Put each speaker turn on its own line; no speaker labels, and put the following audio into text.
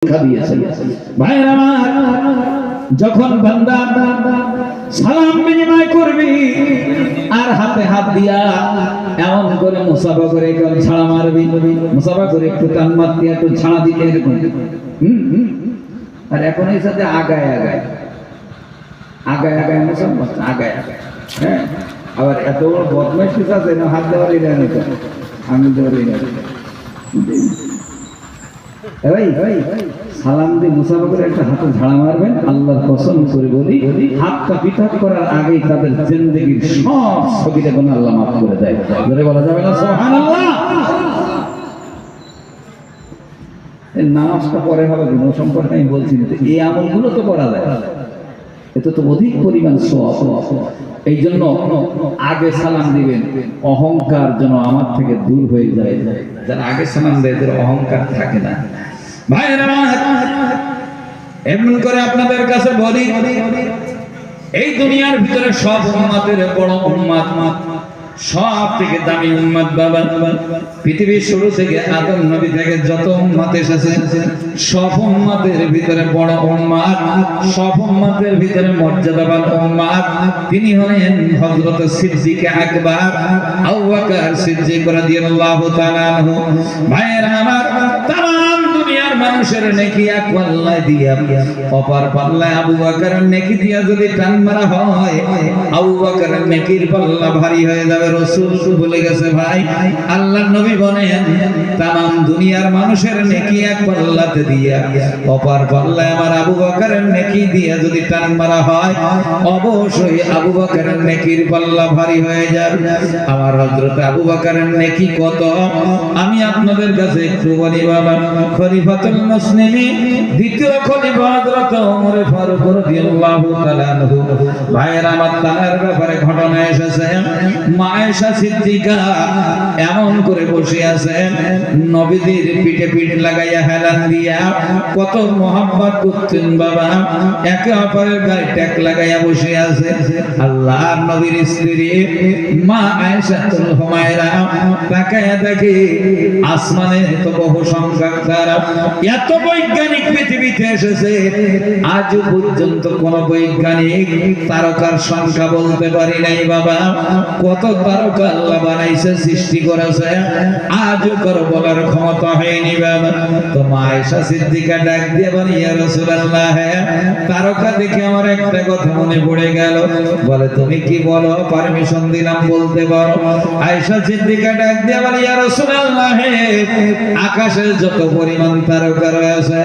শিক্ষা দিয়েছেন। ভাইরা আমার, যখন বান্দা সালাম বিনিময় করবি আর হাতে হাত দিয়া এমন করে মুসাফা করে একদম ছাড়া মারবি, মুসাফা করে একটু টান মারতে একটু ছাড়া দিতে এরকম। আর এখন এর সাথে আগায় আগায় আগায় আগায় মুসাফা আগায় আগায়। হ্যাঁ, আবার এত বড় বদমাইশ আছে না, হাত দেওয়ারই না, আমি দেওয়ারই না। সালাম দিয়ে মুসাফা করে একটা হাতে ঝাড়া মারবেন, আল্লাহর কসম করে বলি হাতটা পিঠাক করার আগেই তাদের জিন্দেগির সব সগীরা গুনাহ আল্লাহ মাফ করে দেয়। জোরে বলা যাবে না সুবহানাল্লাহ? এই নামাজটা পরে হবে, গুণ সম্পর্কে আমি বলছি না, এই আমলগুলো তো করা যায়, এটা তো অধিক পরিমাণ সওয়াব। এই জন্য আগে সালাম দিবেন, অহংকার যেন আমার থেকে দূর হয়ে যায়। যারা আগে সালাম দেয় এদের অহংকার থাকে না। ভাইরা, এমন করে আপনাদের কাছে বলি, এই দুনিয়ার ভিতরে সব উম্মতের বড় উম্মত, সব থেকে দামি উম্মত বাবা, পৃথিবীর শুরু থেকে আদম নবী থেকে যত উম্মত এসেছে সব উম্মতের ভিতরে বড় উম্মত, সব উম্মতের ভিতরে মর্যাদাবান উম্মত তিনি হলেন হযরত সিদ্দিক আকবর আবু বকর সিদ্দিক রাদিয়াল্লাহু তাআলা আনহু। ভাইরা আমার, তাম দুনিয়ার মানুষের নেকি এক পাল্লায় দিয়া অপর পাল্লায় আবু বকরের নেকি দিয়া যদি টান মারা হয়, আবু বকরের নেকির পাল্লা ভারী হয়ে যাবে। রাসূল বলে গেছে ভাই, আল্লাহর নবী বলেন তাম দুনিয়ার মানুষের নেকি এক পাল্লাতে দিয়া অপর পাল্লায় আমার আবু বকরের নেকি দিয়া যদি টান মারা হয়, অবশ্যই আবু বকরের নেকির পাল্লা ভারী হয়ে যাবে। আমার হযরত আবু বকরের নেকি কত আমি আপনাদের কাছে একটু বলি বাবা। খলিফাতুল মুসলিমিন দ্বিতীয় খলিফা হযরত ওমর ফারুক রাদিয়াল্লাহু তাআলা আনহু। ভাইরা আমার, তার ব্যাপারে ঘটনা এসেছে, মা আয়েশা সিদ্দিকা এমন করে বসে আছেন, নবীজির পিঠে পিঠ লাগাইয়া হেলান দিয়া কত মোহাব্বত করতেন বাবা, একে অপরের গায়ে ট্যাক লাগাইয়া বসে আছে। আল্লাহর নবীর স্ত্রী মা আয়েশা হুমায়রা তাকায়া দেখে আসমানে তো বহু সংখ্যক তারা, এত বৈজ্ঞানিক পৃথিবীতে এসেছে, আজ পর্যন্ত কোন বৈজ্ঞানিক তারকার সংখ্যা বলতে পারি নাই বাবা। কত তারকা আল্লাহ বানাইছে, সৃষ্টি করেছে, আজও কারো বলার ক্ষমতা হয়নি বাবা। তো মা আয়েশা সিদ্দিকা ডাক দিয়ে বলে, ইয়া রাসূলুল্লাহ, তারকা দেখে আমার একটা কথা মনে পড়ে গেল। বলে, তুমি কি বলো? পারমিশন দিলাম, বলতে পারো। আয়েশা সিদ্দিকা ডাক দিয়ে বলে, ইয়া রাসূলুল্লাহ, আকাশে যত পরিমাণ তারকা রয়েছে